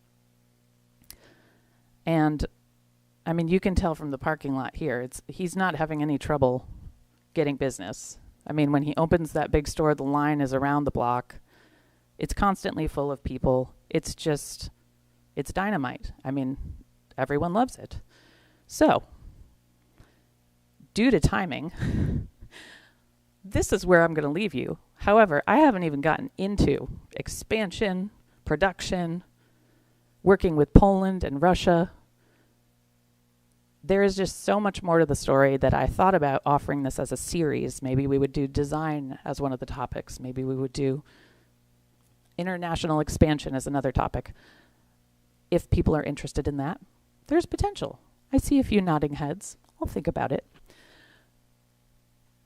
And, I mean, you can tell from the parking lot here, he's not having any trouble getting business. I mean, when he opens that big store, the line is around the block. It's constantly full of people. It's dynamite. I mean, everyone loves it. So, due to timing, this is where I'm going to leave you. However, I haven't even gotten into expansion, production, working with Poland and Russia. There is just so much more to the story that I thought about offering this as a series. Maybe we would do design as one of the topics. Maybe we would do international expansion as another topic. If people are interested in that, there's potential. I see a few nodding heads. I'll think about it.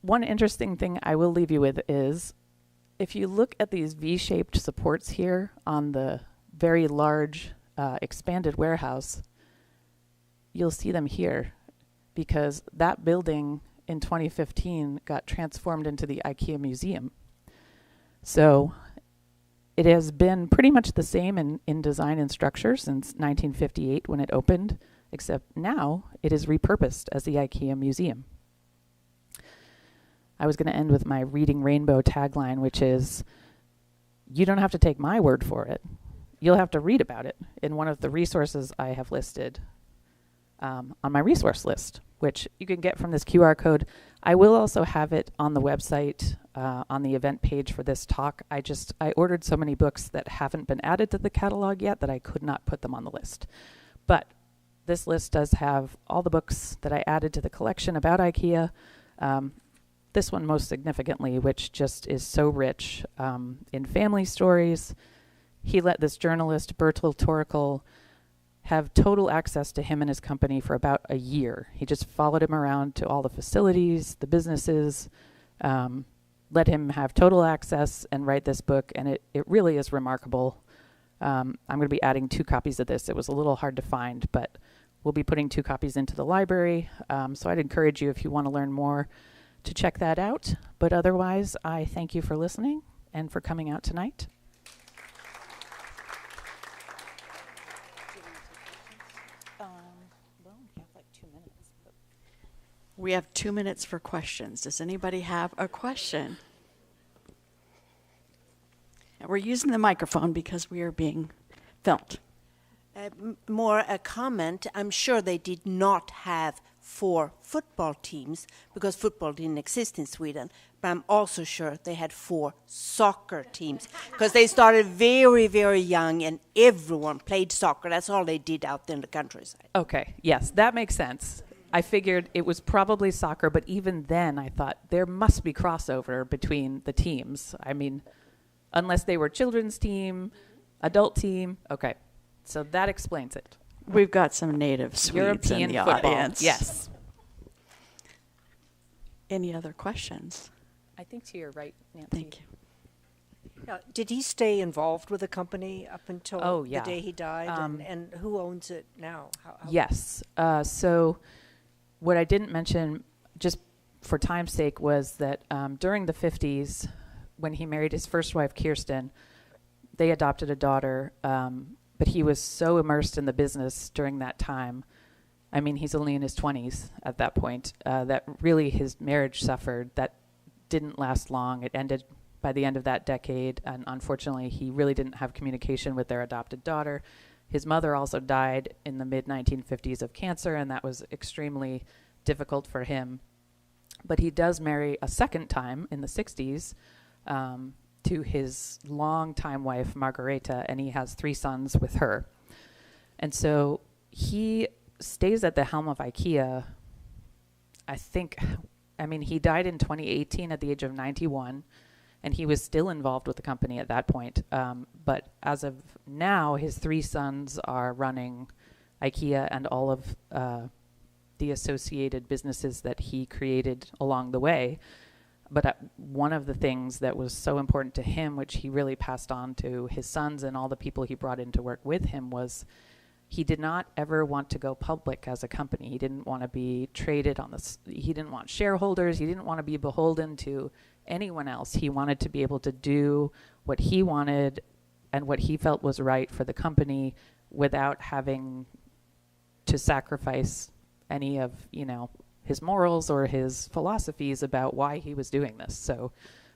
One interesting thing I will leave you with is, if you look at these V-shaped supports here on the very large expanded warehouse, you'll see them here because that building in 2015 got transformed into the IKEA museum. So it has been pretty much the same in design and structure since 1958 when it opened, except now it is repurposed as the IKEA museum. I was going to end with my Reading Rainbow tagline, which is, you don't have to take my word for it. You'll have to read about it in one of the resources I have listed on my resource list, which you can get from this QR code. I will also have it on the website on the event page for this talk. I ordered so many books that haven't been added to the catalog yet that I could not put them on the list. But this list does have all the books that I added to the collection about IKEA. This one most significantly, which just is so rich in family stories. He let this journalist, Bertil Torkel, have total access to him and his company for about a year. He just followed him around to all the facilities, the businesses, let him have total access and write this book, and it really is remarkable. I'm going to be adding 2 copies of this. It was a little hard to find, but we'll be putting 2 copies into the library, so I'd encourage you, if you want to learn more, to check that out. But otherwise, I thank you for listening and for coming out tonight. We have 2 minutes for questions. Does anybody have a question? And we're using the microphone because we are being filmed. More a comment. I'm sure they did not have 4 football teams because football didn't exist in Sweden. But I'm also sure they had 4 soccer teams because they started very, very young and everyone played soccer. That's all they did out there in the countryside. Okay, yes, that makes sense. I figured it was probably soccer, but even then I thought there must be crossover between the teams. I mean, unless they were children's team, adult team. Okay, so that explains it. We've got some native Swedes European in the football. audience. Yes. Any other questions? I think to your right, Nancy. Thank you. Now, did he stay involved with the company up until yeah. the day he died? And who owns it now? How Yes. So what I didn't mention, just for time's sake, was that during the 50s, when he married his first wife, Kirsten, they adopted a daughter, but he was so immersed in the business during that time. I mean, he's only in his 20s at that point, that really his marriage suffered. That didn't last long. It ended by the end of that decade, and unfortunately, he really didn't have communication with their adopted daughter. His mother also died in the mid-1950s of cancer, and that was extremely difficult for him. But he does marry a second time in the 60s to his longtime wife, Margareta, and he has 3 sons with her. And so he stays at the helm of IKEA, he died in 2018 at the age of 91, and he was still involved with the company at that point. But as of now, his 3 sons are running IKEA and all of the associated businesses that he created along the way. But one of the things that was so important to him, which he really passed on to his sons and all the people he brought in to work with him, was He did not ever want to go public as a company. He didn't want to be traded on this. He didn't want shareholders. He didn't want to be beholden to anyone else. He wanted to be able to do what he wanted and what he felt was right for the company without having to sacrifice any of, his morals or his philosophies about why he was doing this. So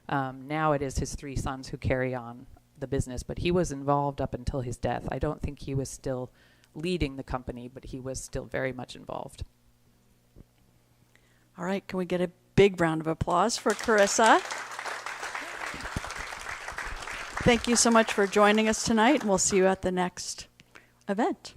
now it is his 3 sons who carry on the business, but he was involved up until his death. I don't think he was still leading the company, but he was still very much involved. All right, can we get a big round of applause for Carissa? Thank you so much for joining us tonight, and we'll see you at the next event.